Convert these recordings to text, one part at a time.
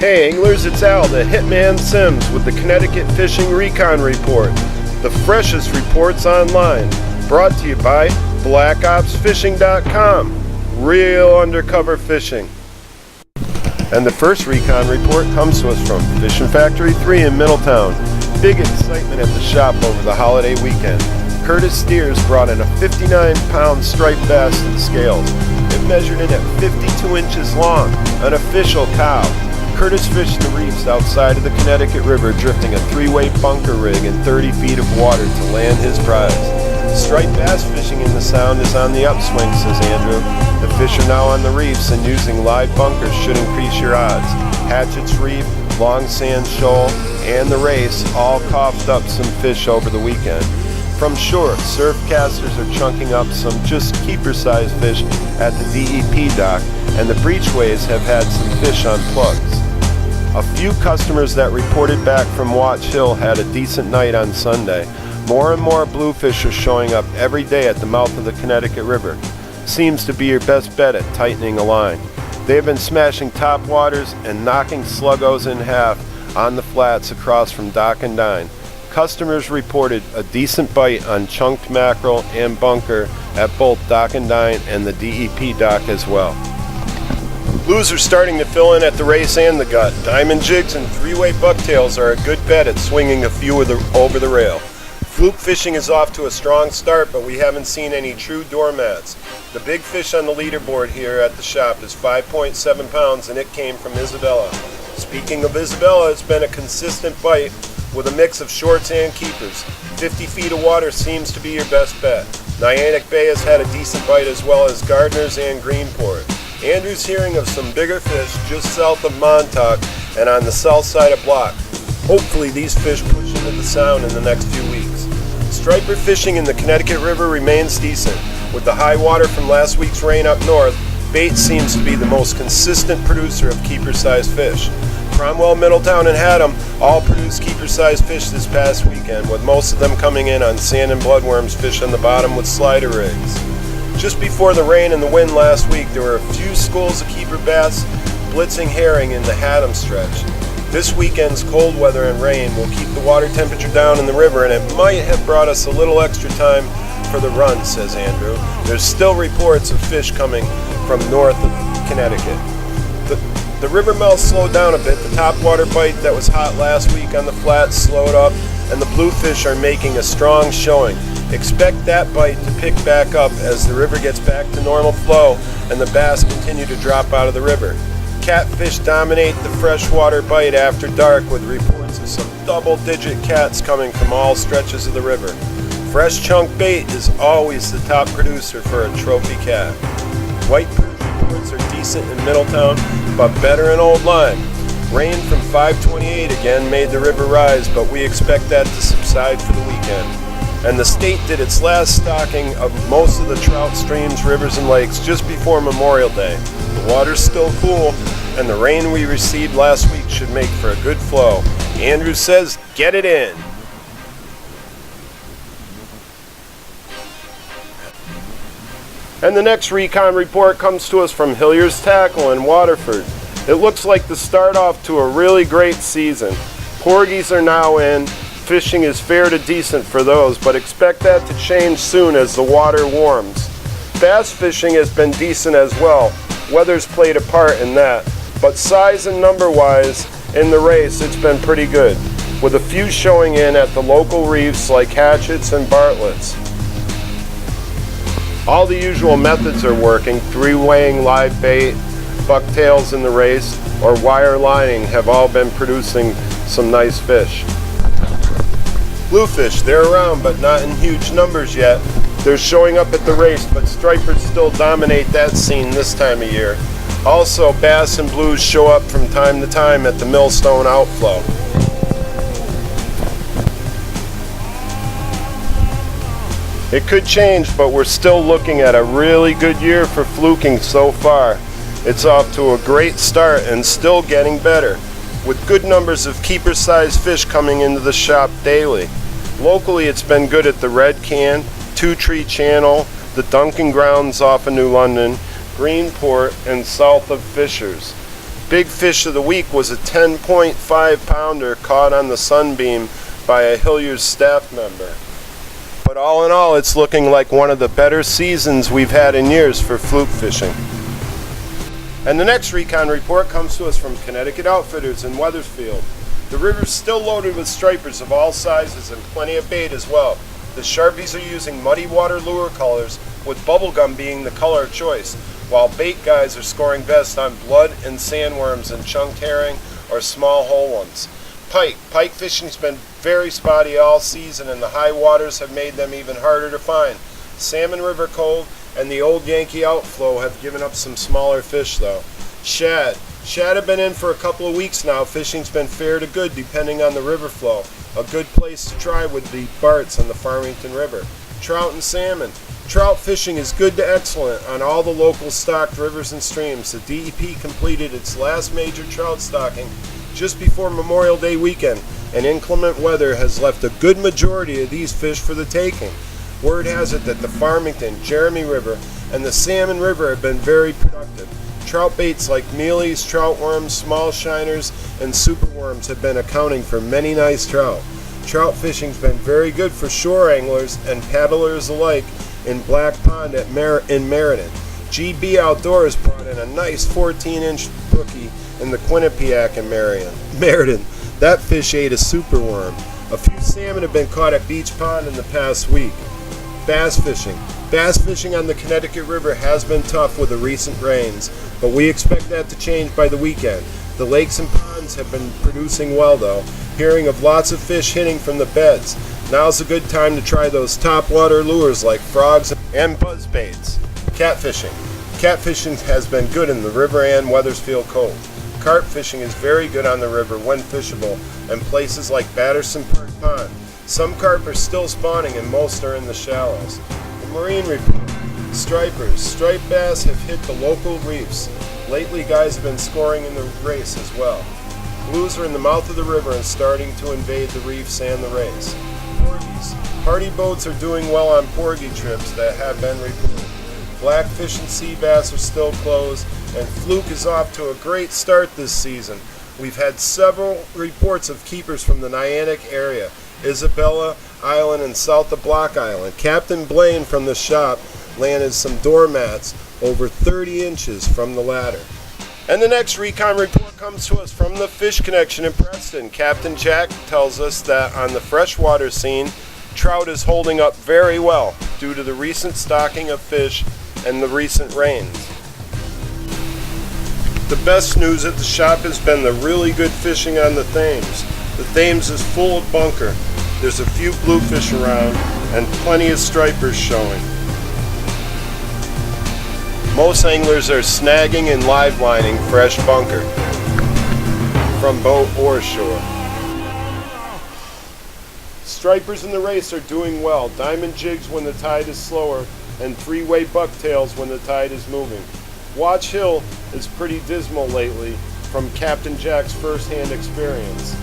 Hey anglers, it's Al, the Hitman Sims with the Connecticut Fishing Recon Report. The freshest reports online. Brought to you by BlackOpsFishing.com. Real undercover fishing. And the first recon report comes to us from Fishing Factory 3 in Middletown. Big excitement at the shop over the holiday weekend. Curtis Steers brought in a 59-pound striped bass to the scales. It measured in at 52 inches long, an official cow. Curtis fished the reefs outside of the Connecticut River, drifting a 3-way bunker rig in 30 feet of water to land his prize. Striped bass fishing in the Sound is on the upswing, says Andrew. The fish are now on the reefs, and using live bunkers should increase your odds. Hatchett's Reef, Long Sand Shoal, and the Race all coughed up some fish over the weekend. From shore, surf casters are chunking up some just keeper-sized fish at the DEP dock, and the breachways have had some fish on plugs. A few customers that reported back from Watch Hill had a decent night on Sunday. More and more bluefish are showing up every day at the mouth of the Connecticut River. Seems to be your best bet at tightening a line. They have been smashing top waters and knocking sluggos in half on the flats across from Dock and Dine. Customers reported a decent bite on chunked mackerel and bunker at both Dock and Dine and the DEP dock as well. Blues are starting to fill in at the Race and the Gut. Diamond jigs and 3-way bucktails are a good bet at swinging a few over the rail. Fluke fishing is off to a strong start, but we haven't seen any true doormats. The big fish on the leaderboard here at the shop is 5.7 pounds, and it came from Isabella. Speaking of Isabella, it's been a consistent bite with a mix of shorts and keepers. 50 feet of water seems to be your best bet. Niantic Bay has had a decent bite, as well as Gardner's and Greenport. Andrew's hearing of some bigger fish just south of Montauk and on the south side of Block. Hopefully these fish push into the Sound in the next few weeks. Striper fishing in the Connecticut River remains decent. With the high water from last week's rain up north, bait seems to be the most consistent producer of keeper-sized fish. Cromwell, Middletown, and Haddam all produced keeper-sized fish this past weekend, with most of them coming in on sand and bloodworms fish on the bottom with slider rigs. Just before the rain and the wind last week, there were a few schools of keeper bass blitzing herring in the Haddam stretch. This weekend's cold weather and rain will keep the water temperature down in the river, and it might have brought us a little extra time for the run, says Andrew. There's still reports of fish coming from north of Connecticut. The river mouth slowed down a bit. The topwater bite that was hot last week on the flats slowed up, and the bluefish are making a strong showing. Expect that bite to pick back up as the river gets back to normal flow and the bass continue to drop out of the river. Catfish dominate the freshwater bite after dark, with reports of some double-digit cats coming from all stretches of the river. Fresh chunk bait is always the top producer for a trophy cat. White perch reports are decent in Middletown, but better in Old Lyme. Rain from 528 again made the river rise, but we expect that to subside for the weekend. And the state did its last stocking of most of the trout streams, rivers, and lakes just before Memorial Day. The water's still cool, and the rain we received last week should make for a good flow. Andrew says, get it in. And the next recon report comes to us from Hilliers Tackle in Waterford. It looks like the start off to a really great season. Porgies are now in. Fishing is fair to decent for those, but expect that to change soon as the water warms. Bass fishing has been decent as well. Weather's played a part in that, but size and number-wise, in the Race, it's been pretty good, with a few showing in at the local reefs like Hatchett's and Bartlett's. All the usual methods are working. 3-weighing live bait, bucktails in the Race, or wire lining have all been producing some nice fish. Bluefish, they're around, but not in huge numbers yet. They're showing up at the Race, but stripers still dominate that scene this time of year. Also, bass and blues show up from time to time at the Millstone outflow. It could change, but we're still looking at a really good year for fluking so far. It's off to a great start and still getting better, with good numbers of keeper-sized fish coming into the shop daily. Locally, it's been good at the Red Can, Two Tree Channel, the Duncan Grounds off of New London, Greenport, and south of Fishers. big fish of the week was a 10.5 pounder caught on the Sunbeam by a Hilliers staff member. But all in all, it's looking like one of the better seasons we've had in years for fluke fishing. And the next recon report comes to us from Connecticut Outfitters in Wethersfield. The river's still loaded with stripers of all sizes and plenty of bait as well. The Sharpies are using muddy water lure colors, with bubblegum being the color of choice, while bait guys are scoring best on blood and sandworms and chunked herring or small whole ones. Pike fishing's been very spotty all season, and the high waters have made them even harder to find. Salmon River Cove and the Old Yankee outflow have given up some smaller fish though. Shad have been in for a couple of weeks now. Fishing's been fair to good depending on the river flow. A good place to try would be Bart's on the Farmington River. Trout and salmon. Trout fishing is good to excellent on all the local stocked rivers and streams. The DEP completed its last major trout stocking just before Memorial Day weekend, and inclement weather has left a good majority of these fish for the taking. Word has it that the Farmington, Jeremy River, and the Salmon River have been very productive. Trout baits like mealies, trout worms, small shiners, and superworms have been accounting for many nice trout. Trout fishing's been very good for shore anglers and paddlers alike in Black Pond in Meriden. GB Outdoors brought in a nice 14-inch brookie in the Quinnipiac in Meriden. That fish ate a superworm. A few salmon have been caught at Beach Pond in the past week. Bass fishing. Bass fishing on the Connecticut River has been tough with the recent rains, but we expect that to change by the weekend. The lakes and ponds have been producing well though, hearing of lots of fish hitting from the beds. Now's a good time to try those topwater lures like frogs and buzzbaits. Catfishing. Catfishing has been good in the river and Wethersfield Cove. Carp fishing is very good on the river when fishable, and places like Batterson Park Pond. Some carp are still spawning and most are in the shallows. The marine report. Stripers. Striped bass have hit the local reefs. Lately guys have been scoring in the race as well. Blues are in the mouth of the river and starting to invade the reefs and the race. Porgies. Party boats are doing well on porgy trips that have been reported. Blackfish and sea bass are still closed, and fluke is off to a great start this season. We've had several reports of keepers from the Niantic area, Isabella Island and south of Block Island. Captain Blaine from the shop landed some doormats over 30 inches from the ladder. And the next recon report comes to us from the Fish Connection in Preston. Captain Jack tells us that on the freshwater scene, trout is holding up very well due to the recent stocking of fish and the recent rains. The best news at the shop has been the really good fishing on the Thames. The Thames is full of bunker. There's a few bluefish around and plenty of stripers showing. Most anglers are snagging and live lining fresh bunker from boat or shore. Stripers in the race are doing well. Diamond jigs when the tide is slower and three-way bucktails when the tide is moving. Watch Hill is pretty dismal lately from Captain Jack's first-hand experience.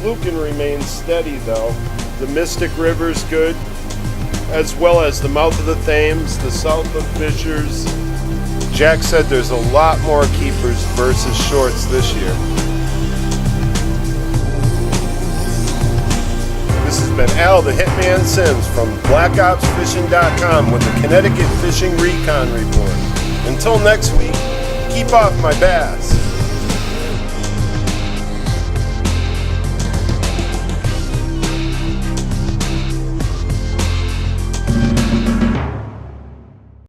Fluken remains steady though. The Mystic River's good, as well as the mouth of the Thames, the south of Fishers. Jack said there's a lot more keepers versus shorts this year. This has been Al the Hitman Sims from BlackOpsFishing.com with the Connecticut Fishing Recon Report. Until next week, keep off my bass.